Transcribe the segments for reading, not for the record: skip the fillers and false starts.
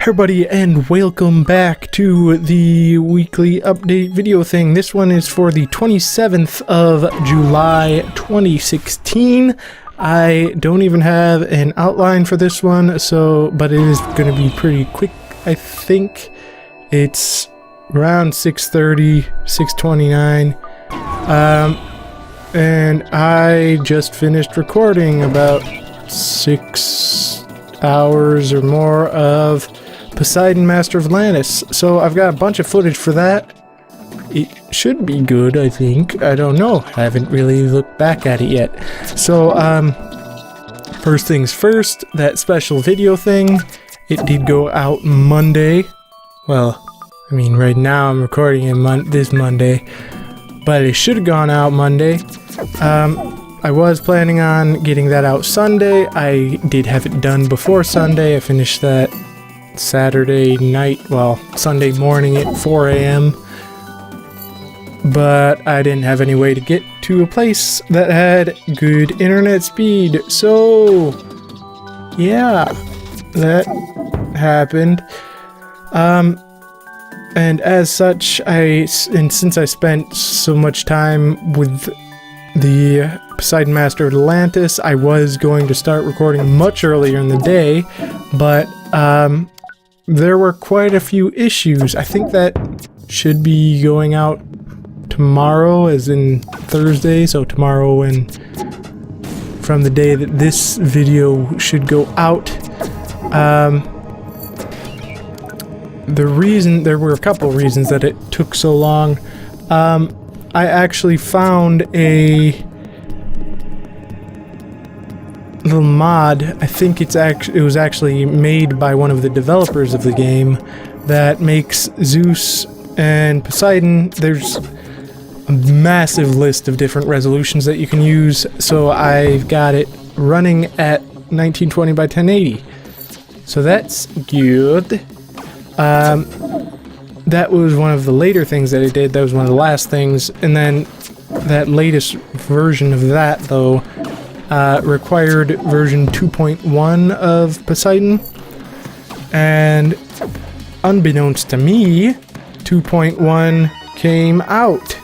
Everybody, and welcome back to the weekly update video thing. This one is for the 27th of July 2016. I don't even have an outline for this one, but it is going to be pretty quick. I think it's around 6:30, 6:29. And I just finished recording about 6 hours or more of Poseidon, Master of Atlantis. So I've got a bunch of footage for that. It should be good, I think. I don't know. I haven't really looked back at it yet. So, first things first, that special video thing, it did go out Monday. Well, I mean, right now I'm recording it this Monday, but it should have gone out Monday. I was planning on getting that out Sunday. I did have it done before Sunday. I finished that Saturday night, well, Sunday morning at 4 a.m. But I didn't have any way to get to a place that had good internet speed. So, yeah, that happened. And as such, since I spent so much time with the Poseidon Master of Atlantis, I was going to start recording much earlier in the day, but there were quite a few issues. I think that should be going out tomorrow, as in Thursday, so tomorrow and from the day that this video should go out. There were a couple reasons that it took so long. I actually found a little mod. I think it was actually made by one of the developers of the game that makes Zeus and Poseidon. There's a massive list of different resolutions that you can use, so I've got it running at 1920 by 1080. So that's good. That was one of the later things that I did. That was one of the last things. And then that latest version of that, though, required version 2.1 of Poseidon. And unbeknownst to me, 2.1 came out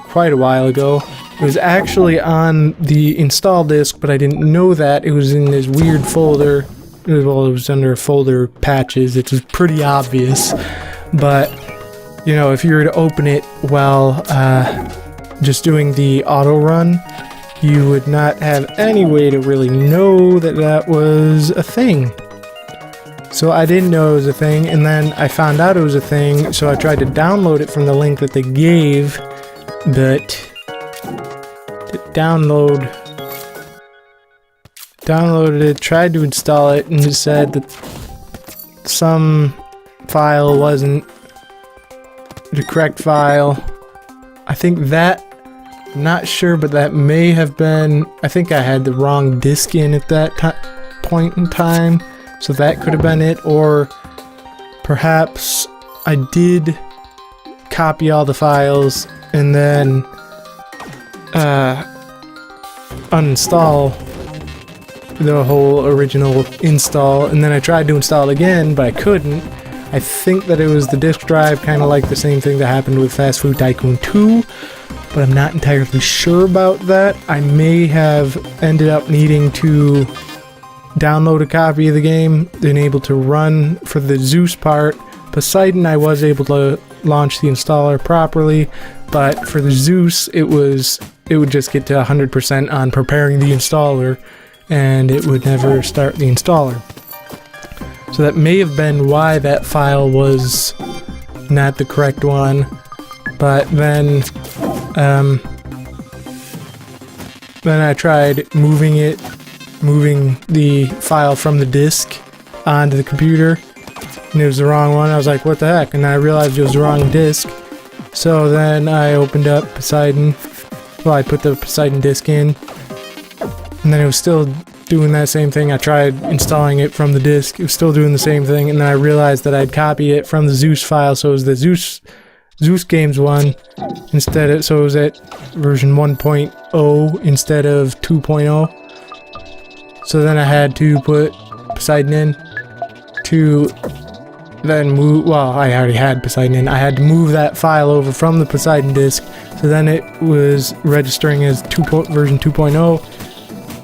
quite a while ago. It was actually on the install disk, but I didn't know that. It was in this weird folder. Well, it was under folder patches. It was pretty obvious, but you know, if you were to open it while just doing the auto run, you would not have any way to really know that that was a thing. So I didn't know it was a thing, and then I found out it was a thing, so I tried to download it from the link that they gave, but downloaded it, tried to install it, and it said that some file wasn't the correct file. I think that, not sure, but that may have been, I think I had the wrong disk in at that point in time, so that could have been it, or perhaps I did copy all the files and then uninstall the whole original install, and then I tried to install it again, but I couldn't. I think that it was the disk drive, kind of like the same thing that happened with Fast Food Tycoon 2, but I'm not entirely sure about that. I may have ended up needing to download a copy of the game, then able to run for the Zeus part. Poseidon, I was able to launch the installer properly, but for the Zeus, it would just get to 100% on preparing the installer, and it would never start the installer. So that may have been why that file was not the correct one. But then I tried moving the file from the disk onto the computer, and it was the wrong one. I was like, what the heck? And I realized it was the wrong disk. So then I opened up Poseidon. Well, I put the Poseidon disk in, and then it was still doing that same thing. I tried installing it from the disk. It was still doing the same thing, and then I realized that I'd copied it from the Zeus file, so it was the Zeus Games one instead. So it was at version 1.0 instead of 2.0. So then I had to put Poseidon in to then move, well, I already had Poseidon in. I had to move that file over from the Poseidon disk, so then it was registering as version 2.0,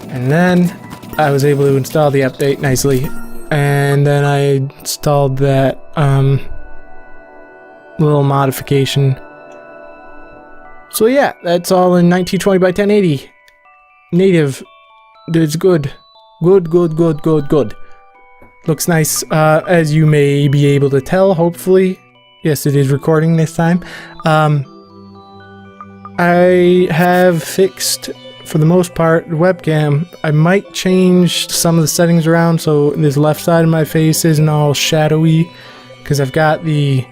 and then I was able to install the update nicely, and then I installed that little modification. So yeah, that's all in 1920 by 1080. Native. It's good. Good. Looks nice, as you may be able to tell, hopefully. Yes, it is recording this time. I have fixed, for the most part, the webcam. I might change some of the settings around so this left side of my face isn't all shadowy, because I've got the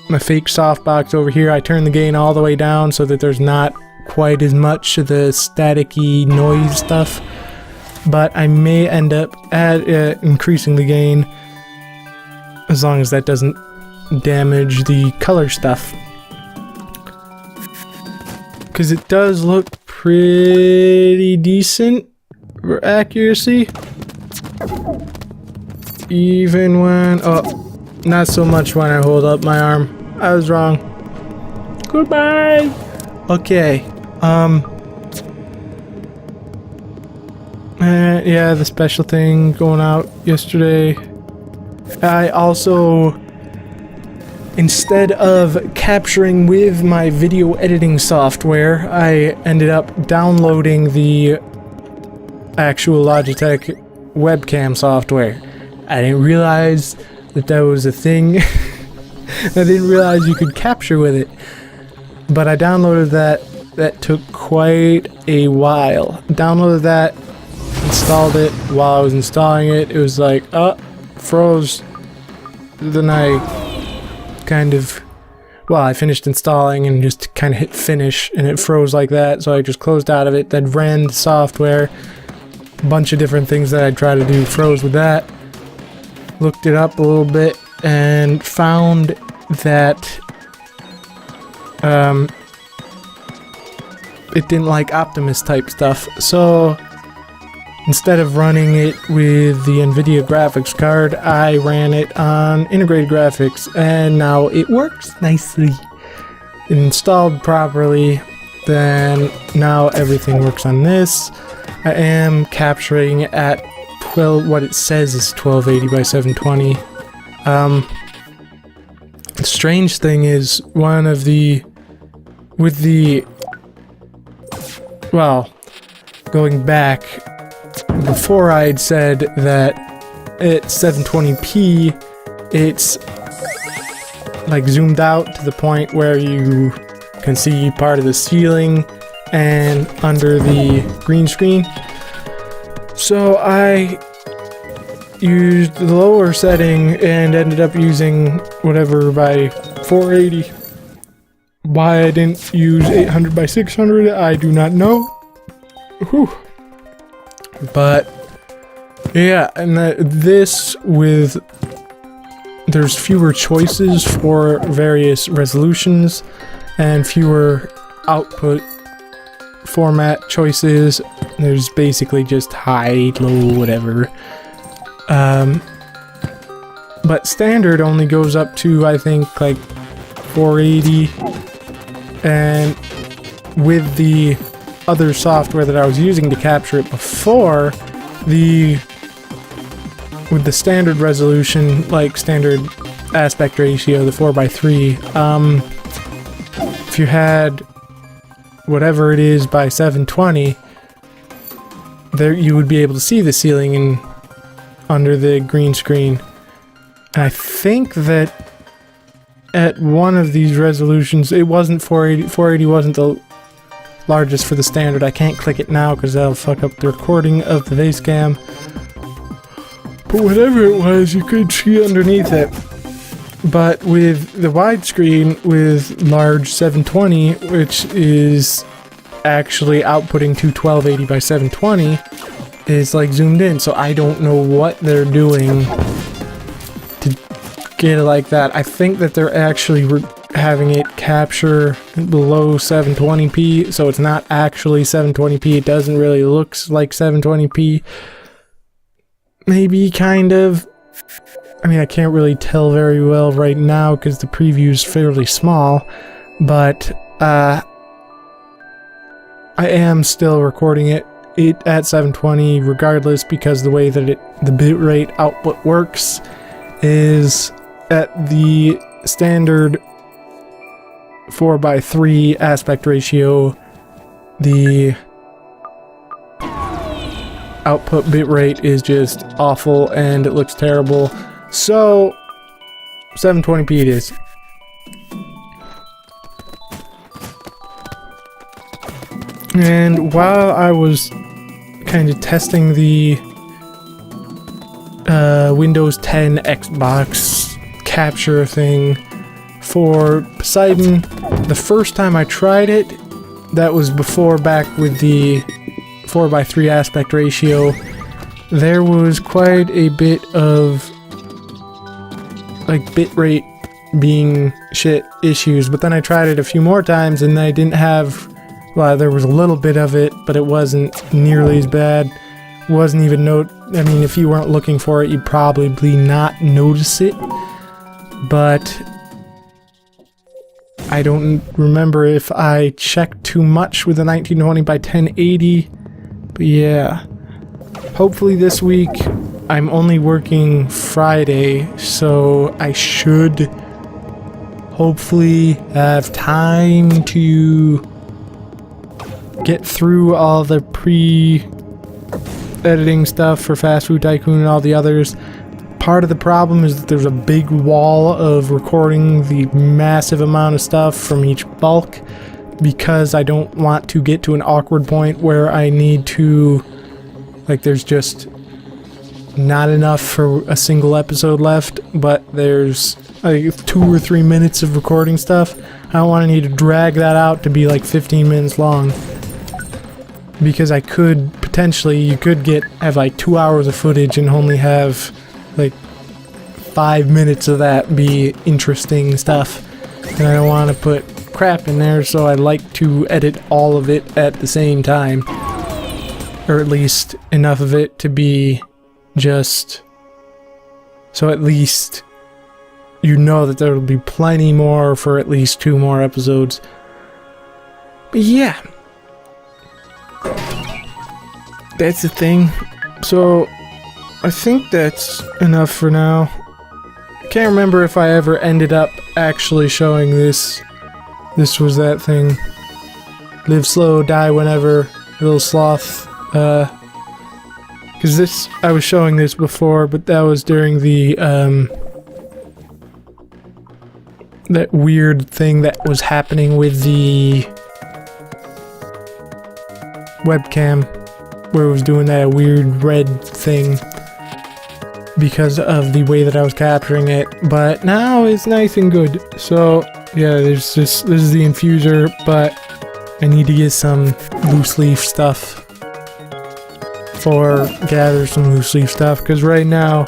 my fake softbox over here. I turned the gain all the way down so that there's not quite as much of the staticky noise stuff, but I may end up increasing the gain as long as that doesn't damage the color stuff, because it does look pretty decent for accuracy, even when, oh, not so much when I hold up my arm. I was wrong. Goodbye. Okay. Yeah, the special thing going out yesterday. I also, instead of capturing with my video editing software, I ended up downloading the actual Logitech webcam software. I didn't realize that was a thing. I didn't realize you could capture with it. But I downloaded that. That took quite a while. Downloaded that, installed it. While I was installing it, it was like, froze. Then I kind of, well, I finished installing and just kind of hit finish, and it froze like that. So I just closed out of it, then ran the software. A bunch of different things that I tried to do froze with that. Looked it up a little bit and found that it didn't like Optimus type stuff, so instead of running it with the NVIDIA graphics card, I ran it on integrated graphics, and now it works nicely. Installed properly, then now everything works on this. I am capturing at what it says is 1280 by 720. The strange thing is, well, going back, before I'd said that at 720p, it's like zoomed out to the point where you can see part of the ceiling and under the green screen. So I used the lower setting and ended up using whatever by 480. Why I didn't use 800 by 600, I do not know. Whew. But yeah, and this with, there's fewer choices for various resolutions and fewer output format choices. There's basically just high, low, whatever. But standard only goes up to, I think, like 480, and with the other software that I was using to capture it before, with the standard resolution, like standard aspect ratio, the 4:3, if you had whatever it is by 720, there you would be able to see the ceiling and under the green screen. And I think that at one of these resolutions, it wasn't 480. 480 wasn't the largest for the standard. I can't click it now because that'll fuck up the recording of the face cam. But whatever it was, you could see underneath it. But with the widescreen, with large 720, which is actually outputting to 1280 by 720, is like zoomed in. So I don't know what they're doing to get it like that. I think that they're actually having it capture below 720p, so it's not actually 720p. It doesn't really look like 720p. Maybe, kind of. I mean, I can't really tell very well right now because the preview is fairly small, but I am still recording it at 720 regardless, because the way that the bitrate output works is at the standard 4:3 aspect ratio. The output bitrate is just awful and it looks terrible, so 720p it is. And while I was kind of testing the Windows 10 Xbox capture thing for Poseidon, the first time I tried it, that was back with the 4:3 aspect ratio, there was quite a bit of like bitrate being shit issues, but then I tried it a few more times and I didn't have, well, there was a little bit of it, but it wasn't nearly as bad. Wasn't even I mean, if you weren't looking for it, you'd probably not notice it, but I don't remember if I checked too much with the 1920 by 1080, but yeah. Hopefully this week, I'm only working Friday, so I should hopefully have time to get through all the pre-editing stuff for Fast Food Tycoon and all the others. Part of the problem is that there's a big wall of recording the massive amount of stuff from each bulk, because I don't want to get to an awkward point where I need to, like, there's just not enough for a single episode left, but there's like 2 or 3 minutes of recording stuff. I don't want to need to drag that out to be like 15 minutes long, because I could potentially, you could have like 2 hours of footage and only have like 5 minutes of that be interesting stuff, and I don't want to put crap in there, so I like to edit all of it at the same time, or at least enough of it to be just so at least you know that there will be plenty more for at least 2 more episodes. But yeah, that's the thing. So I think that's enough for now. Can't remember if I ever ended up actually showing this. This was that thing. Live slow, die whenever. Little Sloth. Because this, I was showing this before, but that was during the, that weird thing that was happening with the webcam, where it was doing that weird red thing because of the way that I was capturing it, but now it's nice and good. So yeah, there's this is the infuser, but I need to get some loose leaf stuff, or gather some loose leaf stuff, because right now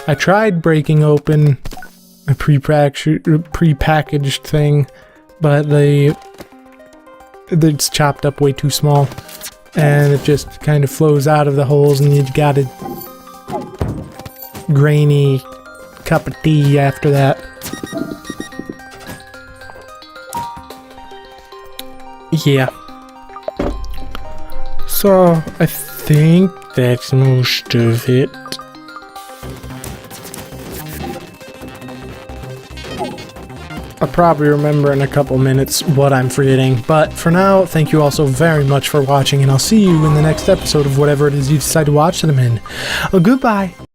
I tried breaking open a pre-packaged thing, but it's chopped up way too small, and it just kind of flows out of the holes, and you got a grainy cup of tea after that. Yeah. So I think that's most of it. I'll probably remember in a couple minutes what I'm forgetting, but for now, thank you all so very much for watching, and I'll see you in the next episode of whatever it is you decide to watch them in. Goodbye!